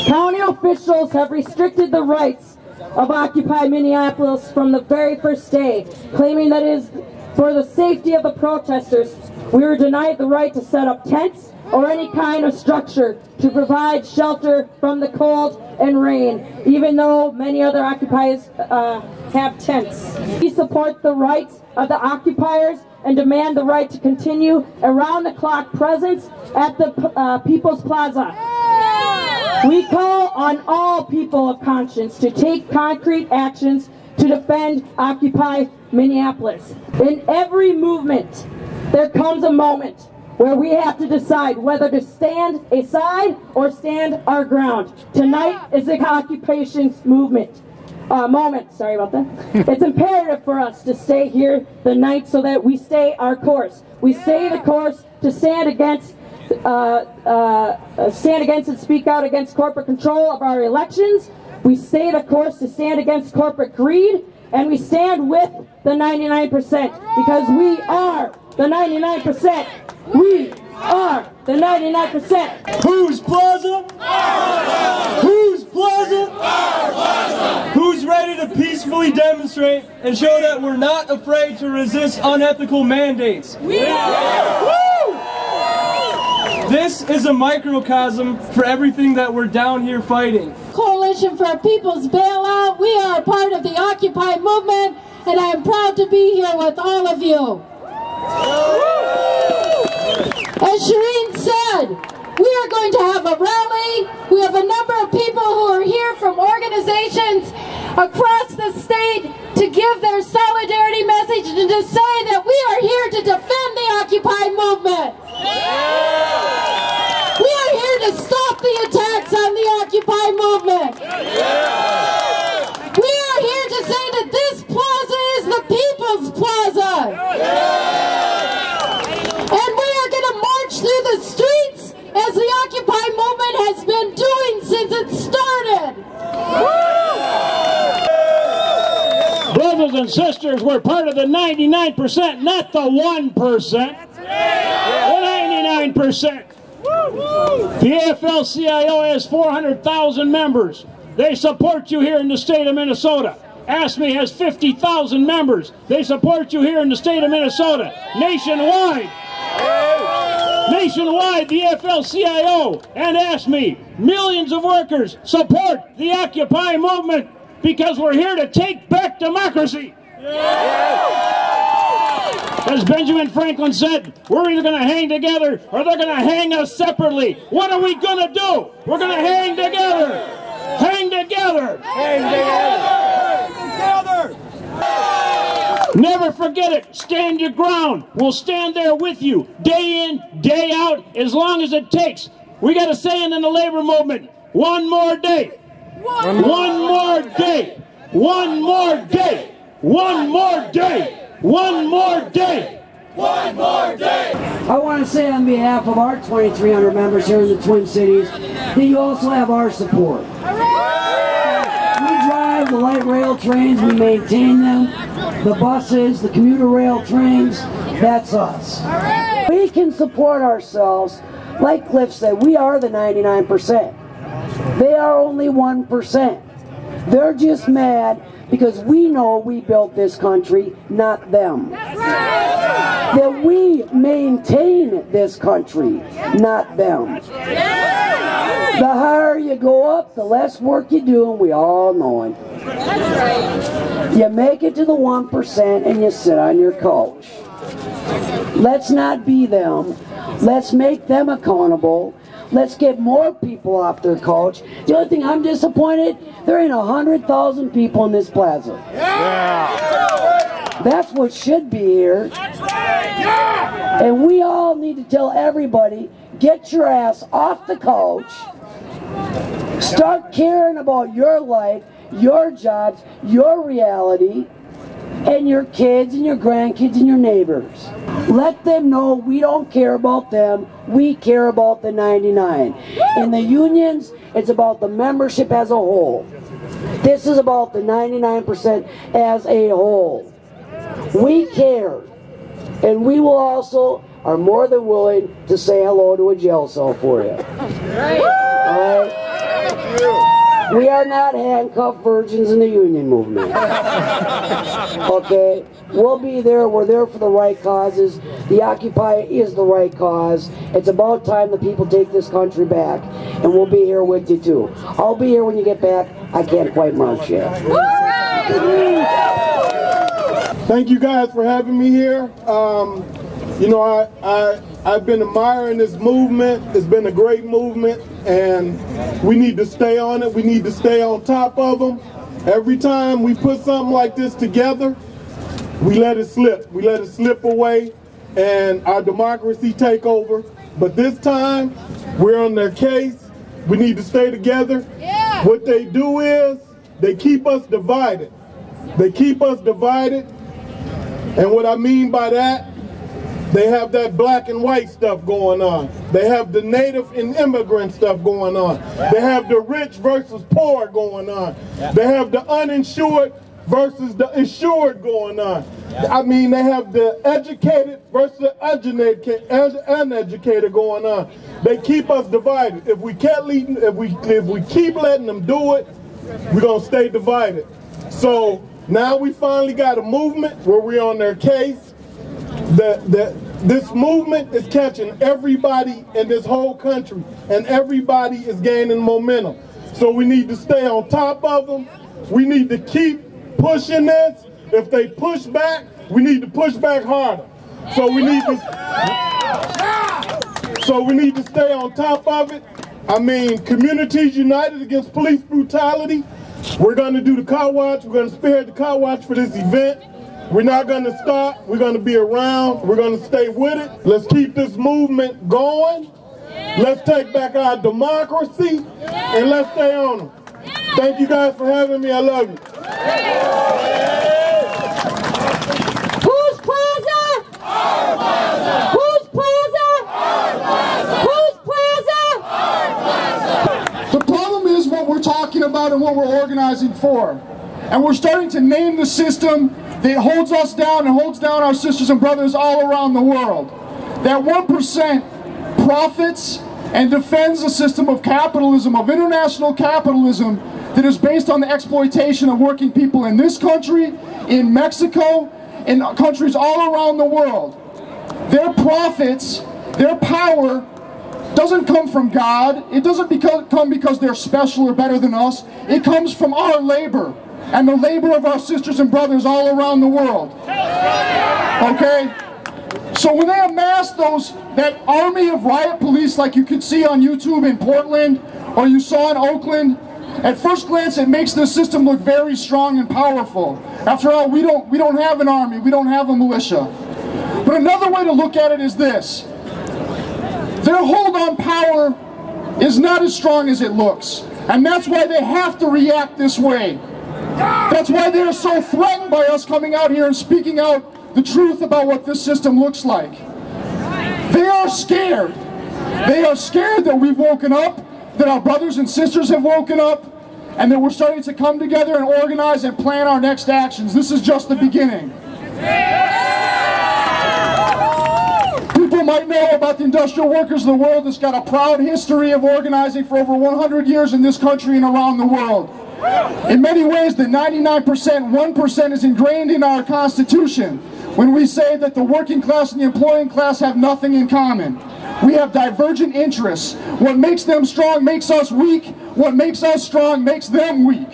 County officials have restricted the rights of Occupy Minneapolis from the very first day, claiming that it is for the safety of the protesters. We were denied the right to set up tents or any kind of structure to provide shelter from the cold and rain, even though many other occupiers have tents. We support the rights of the occupiers and demand the right to continue around-the-clock presence at the People's Plaza. We call on all people of conscience to take concrete actions to defend Occupy Minneapolis. In every movement, there comes a moment where we have to decide whether to stand aside or stand our ground. Tonight is the occupation moment. Sorry about that. It's imperative for us to stay here the night so that we stay our course. We stay the course to stand against and speak out against corporate control of our elections. We stay the course to stand against corporate greed, and we stand with the 99% because we are the 99%. We are the 99%. Whose plaza? Our plaza. Whose plaza? Our plaza. Who's ready to peacefully demonstrate and show that we're not afraid to resist unethical mandates? We are. Woo! This is a microcosm for everything that we're down here fighting. Coalition for a People's Bailout. We are a part of the Occupy movement, and I am proud to be here with all of you. As Shireen said, we are going to have a rally. We have a number of people who are here from organizations across the state to give their solidarity message and to say that we are here to defend the Occupy movement. We are here to stop the attacks on the Occupy movement. We are here to say that this plaza is the People's Plaza. And we are going to march through the streets as the Occupy movement has been doing since it started. Brothers and sisters, we're part of the 99%, not the 1%. The 99%. The AFL-CIO has 400,000 members. They support you here in the state of Minnesota. ASME has 50,000 members. They support you here in the state of Minnesota. Nationwide. Nationwide, the AFL-CIO and ASME, millions of workers support the Occupy movement because we're here to take back democracy. As Benjamin Franklin said, we're either going to hang together or they're going to hang us separately. What are we going to do? We're going to hang together. Hang together. Hang together. Never forget it. Stand your ground. We'll stand there with you day in, day out, as long as it takes. We got a saying in the labor movement, one more day. One more day. One more day. One more day. One more day. One more day. I want to say on behalf of our 2,300 members here in the Twin Cities that you also have our support. We drive the light rail trains, we maintain them, the buses, the commuter rail trains, that's us. We can support ourselves. Like Cliff said, we are the 99%. They are only 1%. They're just mad because we know we built this country, not them. That we maintain this country, not them. The higher you go up, the less work you do, and we all know it. You make it to the 1% and you sit on your couch. Let's not be them. Let's make them accountable. Let's get more people off their couch. The only thing I'm disappointed, there ain't 100,000 people in this plaza. That's what should be here. And we all need to tell everybody, get your ass off the couch. Start caring about your life, your jobs, your reality, and your kids and your grandkids and your neighbors. Let them know we don't care about them, we care about the 99. In the unions, it's about the membership as a whole. This is about the 99% as a whole. We care, and we will also are more than willing to say hello to a jail cell for you. All right? We are not handcuffed virgins in the union movement. Okay? We'll be there. We're there for the right causes. The Occupy is the right cause. It's about time the people take this country back. And we'll be here with you too. I'll be here when you get back. I can't quite march yet. Thank you guys for having me here. You know, I've been admiring this movement. It's been a great movement, and we need to stay on it. We need to stay on top of them. Every time we put something like this together, we let it slip. We let it slip away, and our democracy take over. But this time, we're on their case. We need to stay together. Yeah. What they do is, they keep us divided. They keep us divided. And what I mean by that, they have that black and white stuff going on. They have the native and immigrant stuff going on. They have the rich versus poor going on. They have the uninsured versus the insured going on. I mean, they have the educated versus the uneducated going on. They keep us divided. If we keep letting them do it, we're gonna stay divided. So now we finally got a movement where we're on their case. This movement is catching everybody in this whole country, and everybody is gaining momentum. So we need to stay on top of them. We need to keep pushing this. If they push back, we need to push back harder. So we need to stay on top of it. I mean, communities united against police brutality. We're going to do the car watch. We're going to spearhead the car watch for this event. We're not going to stop. We're going to be around. We're going to stay with it. Let's keep this movement going. Let's take back our democracy, and let's stay on them. Thank you guys for having me. I love you. Whose plaza? Our plaza. Whose plaza? Our plaza. Whose plaza? Our plaza. The problem is what we're talking about and what we're organizing for. And we're starting to name the system that holds us down and holds down our sisters and brothers all around the world. That 1% profits and defends a system of capitalism, of international capitalism, that is based on the exploitation of working people in this country, in Mexico, in countries all around the world. Their profits, their power, doesn't come from God. It doesn't come because they're special or better than us. It comes from our labor and the labor of our sisters and brothers all around the world. Okay? So when they amass that army of riot police like you could see on YouTube in Portland or you saw in Oakland, at first glance it makes the system look very strong and powerful. After all, we don't have an army, we don't have a militia. But another way to look at it is this. Their hold on power is not as strong as it looks. And that's why they have to react this way. That's why they're so threatened by us coming out here and speaking out the truth about what this system looks like. They are scared. They are scared that we've woken up, that our brothers and sisters have woken up, and that we're starting to come together and organize and plan our next actions. This is just the beginning. People might know about the industrial workers of the world that's got a proud history of organizing for over 100 years in this country and around the world. In many ways, the 99%, 1% is ingrained in our Constitution when we say that the working class and the employing class have nothing in common. We have divergent interests. What makes them strong makes us weak. What makes us strong makes them weak.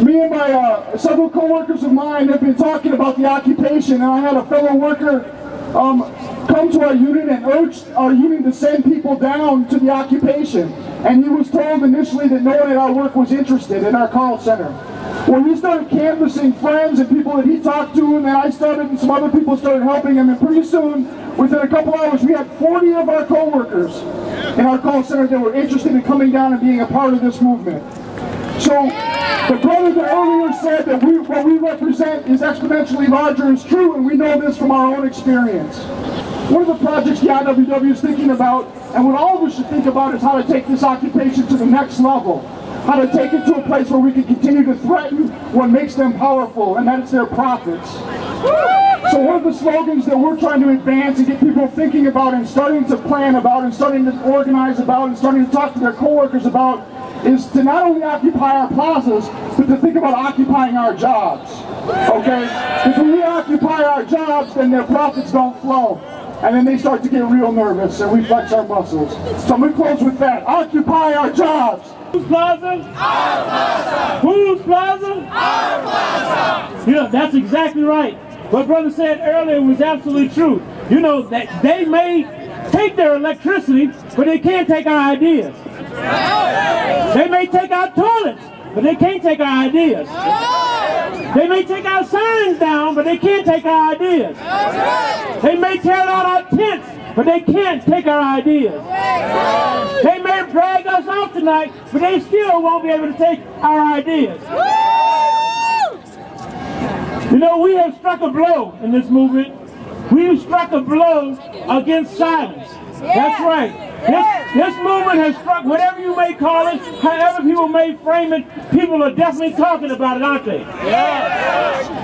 Me and my several co-workers of mine have been talking about the occupation, and I had a fellow worker come to our unit and urged our unit to send people down to the occupation. And he was told initially that no one at our work was interested in our call center. Well, he started canvassing friends and people that he talked to, and then I started, and some other people started helping him, and pretty soon, within a couple hours, we had 40 of our co-workers in our call center that were interested in coming down and being a part of this movement. So, the brother that earlier said that what we represent is exponentially larger is true, and we know this from our own experience. One of the projects the IWW is thinking about, and what all of us should think about, is how to take this occupation to the next level. How to take it to a place where we can continue to threaten what makes them powerful, and that is their profits. So So one of the slogans that we're trying to advance and get people thinking about and starting to plan about and starting to organize about and starting to talk to their coworkers about is to not only occupy our plazas, but to think about occupying our jobs, okay? Because when we occupy our jobs, then their profits don't flow. And then they start to get real nervous and we flex our muscles. So I'm going to close with that. Occupy our jobs. Whose plaza? Our plaza. Whose plaza? Our plaza. Yeah, that's exactly right. What brother said earlier was absolutely true. You know, that they may take their electricity, but they can't take our ideas. They may take our toilets, but they can't take our ideas. They may take our signs down, but they can't take our ideas. They may tear down our tents, but they can't take our ideas. They may drag us out tonight, but they still won't be able to take our ideas. You know, we have struck a blow in this movement. We've struck a blow against silence. That's right. This movement has struck, whatever you may call it, however people may frame it, people are definitely talking about it, aren't they?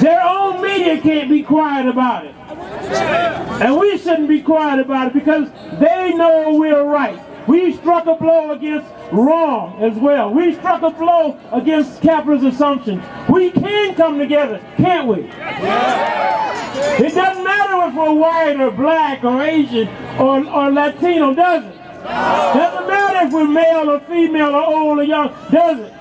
Their own media can't be quiet about it. And we shouldn't be quiet about it because they know we're right. We struck a blow against wrong as well. We struck a blow against capitalist assumptions. We can come together, can't we? It doesn't matter if we're white or black or Asian or Latino, does it? Doesn't matter if we're male or female or old or young, does it?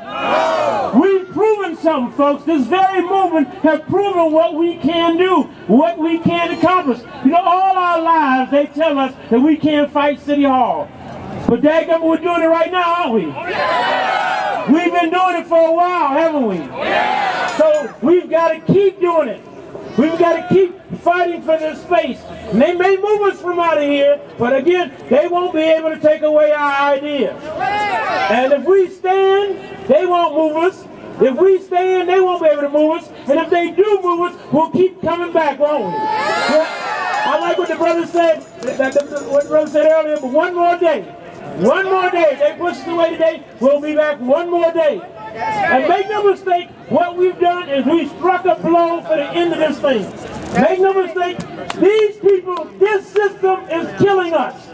We've proven something, folks. This very movement has proven what we can do, what we can accomplish. You know, all our lives they tell us that we can't fight City Hall. But daggum, we're doing it right now, aren't we? We've been doing it for a while, haven't we? So we've got to keep doing it. We've got to keep fighting for this space. And they may move us from out of here, but again, they won't be able to take away our ideas. And if we stand, they won't move us. If we stand, they won't be able to move us. And if they do move us, we'll keep coming back, won't we? I like what the brother said, what the brother said earlier, but one more day. One more day. They pushed us away today. We'll be back one more day. And make no mistake, what we've done is we struck a blow for the end of this thing. Make no mistake, these people, this system is killing us.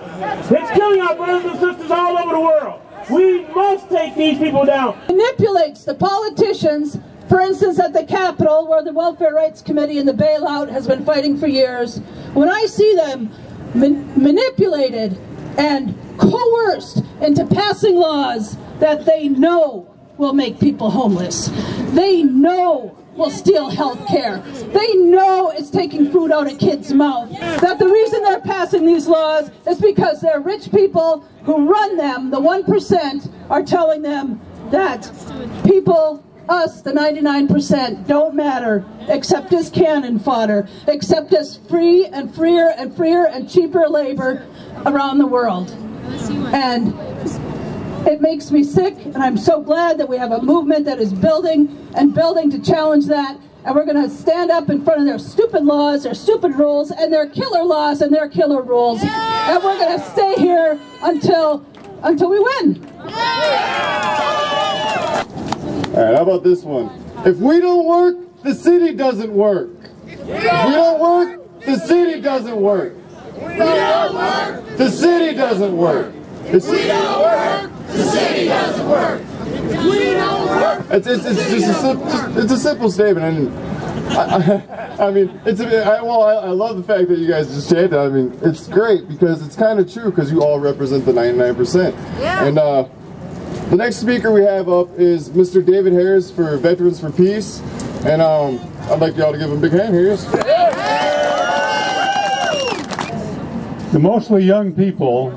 It's killing our brothers and sisters all over the world. We must take these people down. Manipulates the politicians, for instance at the Capitol, where the Welfare Rights Committee and the bailout has been fighting for years. When I see them manipulated and coerced into passing laws that they know will make people homeless. They know will steal health care. They know it's taking food out of kids' mouth. That the reason they're passing these laws is because they're rich people who run them, the 1%, are telling them that people, us, the 99%, don't matter, except as cannon fodder, except as free and freer and freer and cheaper labor around the world. And it makes me sick, and I'm so glad that we have a movement that is building and building to challenge that, and we're going to stand up in front of their stupid laws, their stupid rules, and their killer laws and their killer rules, and we're going to stay here until we win. All right, how about this one? If we don't work, the city doesn't work. If we don't work, the city doesn't work. If we don't work, the city doesn't work. If we don't work, the city doesn't work. If we don't work, it's a simple statement. I mean, I love the fact that you guys just chanted. I mean, it's great because it's kind of true because you all represent the 99%. Yeah. And the next speaker we have up is Mr. David Harris for Veterans for Peace, and I'd like y'all to give him a big hand. Here he is. The mostly young people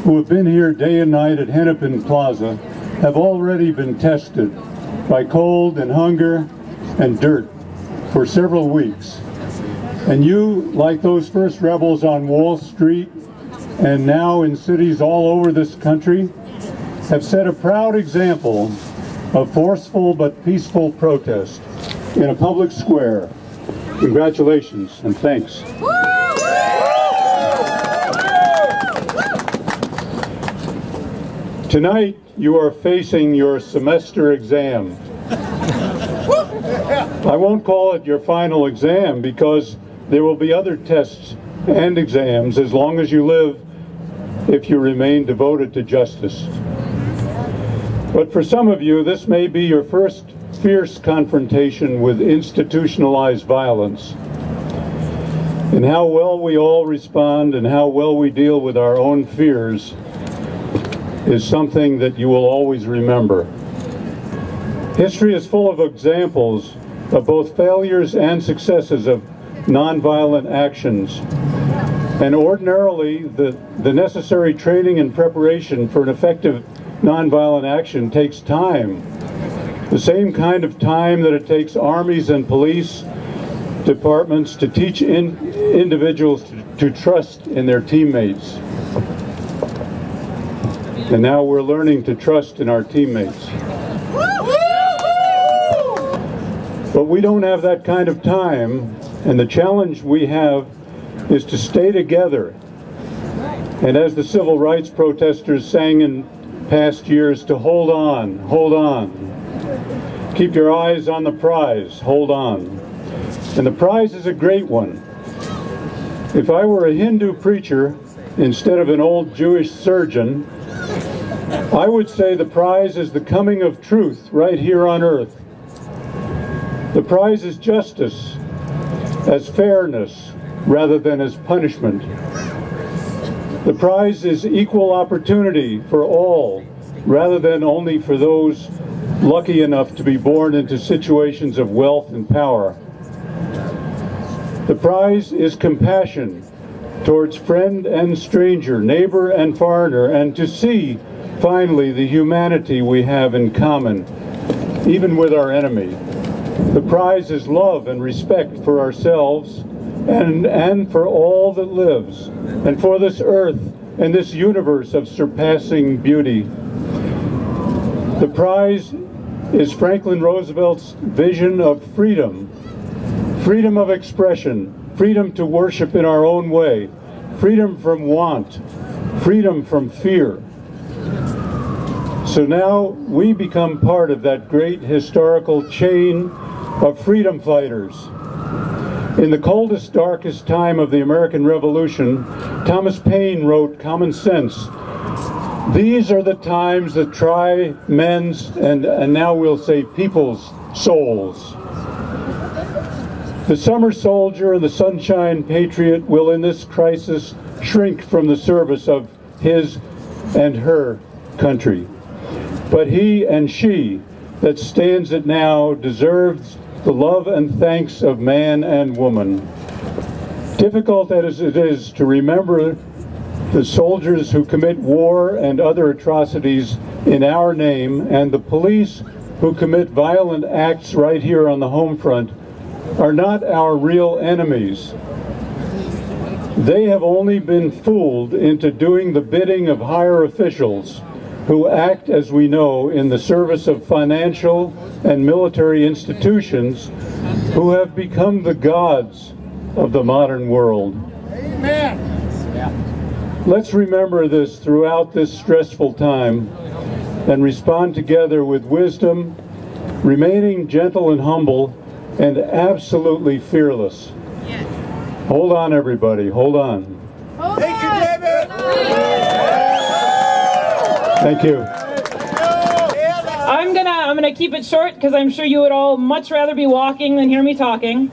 who have been here day and night at Hennepin Plaza have already been tested by cold and hunger and dirt for several weeks. And you, like those first rebels on Wall Street and now in cities all over this country, have set a proud example of forceful but peaceful protest in a public square. Congratulations and thanks. Tonight, you are facing your semester exam. I won't call it your final exam because there will be other tests and exams as long as you live, if you remain devoted to justice. But for some of you, this may be your first fierce confrontation with institutionalized violence. And how well we all respond and how well we deal with our own fears is something that you will always remember. History is full of examples of both failures and successes of nonviolent actions. And ordinarily, the necessary training and preparation for an effective nonviolent action takes time. The same kind of time that it takes armies and police departments to teach individuals to trust in their teammates. And now we're learning to trust in our teammates. But we don't have that kind of time, and the challenge we have is to stay together. And as the civil rights protesters sang in past years, to hold on, hold on. Keep your eyes on the prize, hold on. And the prize is a great one. If I were a Hindu preacher instead of an old Jewish surgeon, I would say the prize is the coming of truth right here on earth. The prize is justice, as fairness rather than as punishment. The prize is equal opportunity for all rather than only for those lucky enough to be born into situations of wealth and power. The prize is compassion towards friend and stranger, neighbor and foreigner, and to see finally the humanity we have in common, even with our enemy. The prize is love and respect for ourselves and for all that lives, and for this earth and this universe of surpassing beauty. The prize is Franklin Roosevelt's vision of freedom. Freedom of expression, freedom to worship in our own way, freedom from want, freedom from fear. So now we become part of that great historical chain of freedom fighters. In the coldest, darkest time of the American Revolution, Thomas Paine wrote Common Sense. These are the times that try men's, and now we'll say people's, souls. The summer soldier and the sunshine patriot will in this crisis shrink from the service of his and her country. But he and she that stands it now deserves the love and thanks of man and woman. Difficult as it is to remember the soldiers who commit war and other atrocities in our name, and the police who commit violent acts right here on the home front, are not our real enemies. They have only been fooled into doing the bidding of higher officials who act, as we know, in the service of financial and military institutions who have become the gods of the modern world. Amen. Let's remember this throughout this stressful time and respond together with wisdom, remaining gentle and humble, and absolutely fearless. Yes. Hold on, everybody. Hold on. Thank you, David. Thank you. I'm gonna keep it short because I'm sure you would all much rather be walking than hear me talking.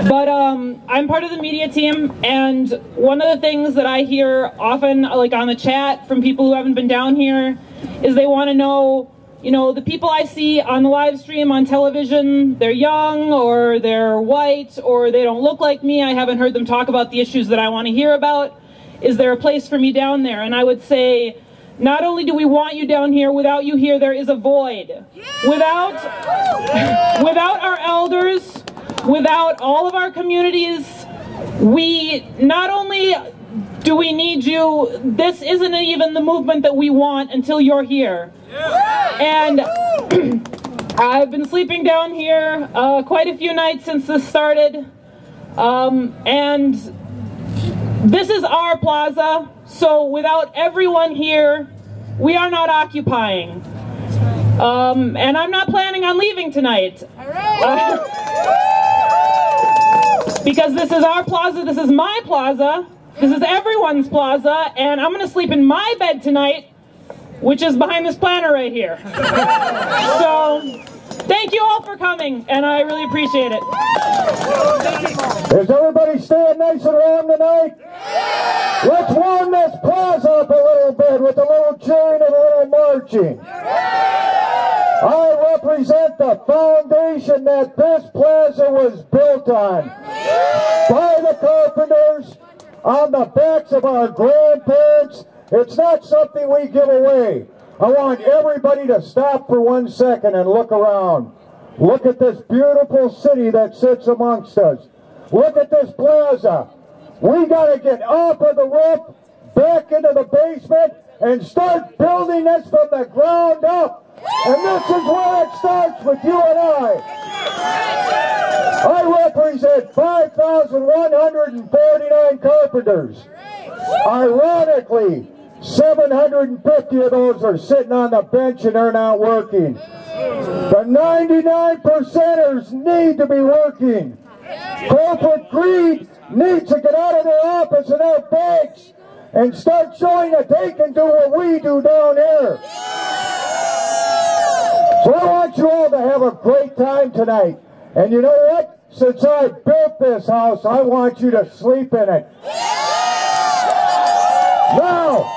But I'm part of the media team, and one of the things that I hear often, like on the chat from people who haven't been down here, is they want to know, you know, the people I see on the live stream on television, they're young or they're white or they don't look like me. I haven't heard them talk about the issues that I want to hear about. Is there a place for me down there? And I would say, not only do we want you down here, without you here, there is a void. Without our elders, without all of our communities, we not only do we need you, this isn't even the movement that we want until you're here. And I've been sleeping down here quite a few nights since this started. And this is our plaza, so without everyone here, we are not occupying. And I'm not planning on leaving tonight. Because this is our plaza, this is my plaza, this is everyone's plaza, and I'm going to sleep in my bed tonight, which is behind this planter right here. So, thank you all for coming, and I really appreciate it. Is everybody staying nice and warm tonight? Let's warm this plaza up a little bit with a little cheering and a little marching. I represent the foundation that this plaza was built on. By the carpenters, on the backs of our grandparents. It's not something we give away. I want everybody to stop for 1 second and look around. Look at this beautiful city that sits amongst us. Look at this plaza. We got to get off of the roof, back into the basement, and start building this from the ground up. And this is where it starts with you and I. I represent 5,149 carpenters. Ironically, 750 of those are sitting on the bench and they're not working. The 99%ers need to be working. Corporate greed needs to get out of their office and their banks and start showing that they can do what we do down here. So I want you all to have a great time tonight. And you know what? Since I built this house, I want you to sleep in it. Now,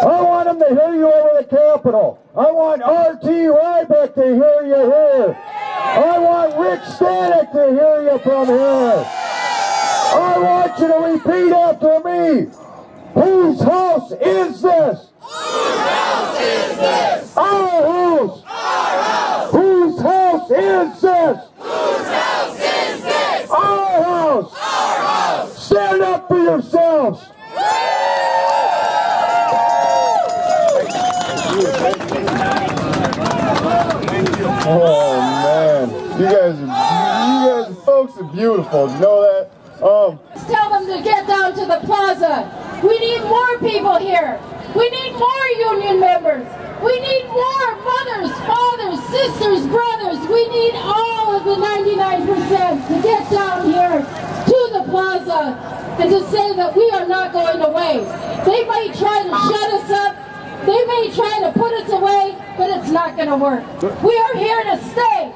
I want them to hear you over the Capitol. I want R.T. Ryback to hear you here. I want Rick Stanek to hear you from here. I want you to repeat after me. Whose house is this? Whose house is this? Our house. Our house. Whose house is this? Whose house is this? Our house. Our house. Stand up for yourselves. Oh man, you guys folks are beautiful. You know that? Tell them to get down to the plaza. We need more people here. We need more union members. We need more mothers, fathers, sisters, brothers. We need all of the 99% to get down here to the plaza and to say that we are not going away. They might try to shut us up. They may try to put us away, but it's not going to work. We are here to stay.